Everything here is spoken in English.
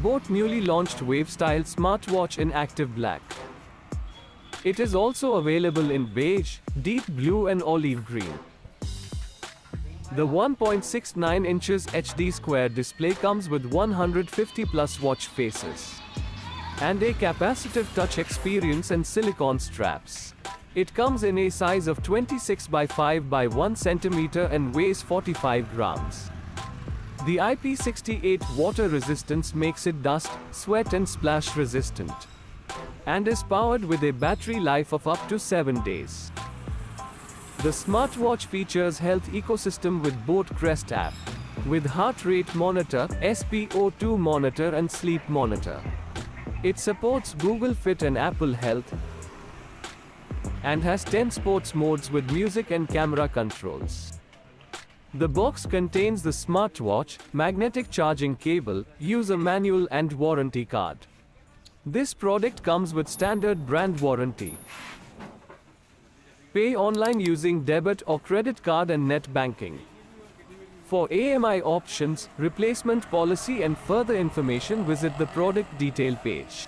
both newly launched Wave-style smartwatch in active black. It is also available in beige, deep blue and olive green. The 1.69 inches HD square display comes with 150 plus watch faces and a capacitive touch experience and silicone straps. It comes in a size of 26 by 5 by 1 centimeter and weighs 45 grams. The IP68 water resistance makes it dust, sweat and splash resistant, and is powered with a battery life of up to 7 days. The smartwatch features health ecosystem with both Crest app, with heart rate monitor, SpO2 monitor and sleep monitor. It supports Google Fit and Apple Health, and has 10 sports modes with music and camera controls. The box contains the smartwatch, magnetic charging cable, user manual and warranty card. This product comes with standard brand warranty. Pay online using debit or credit card and net banking. For AMI options, replacement policy and further information, visit the product detail page.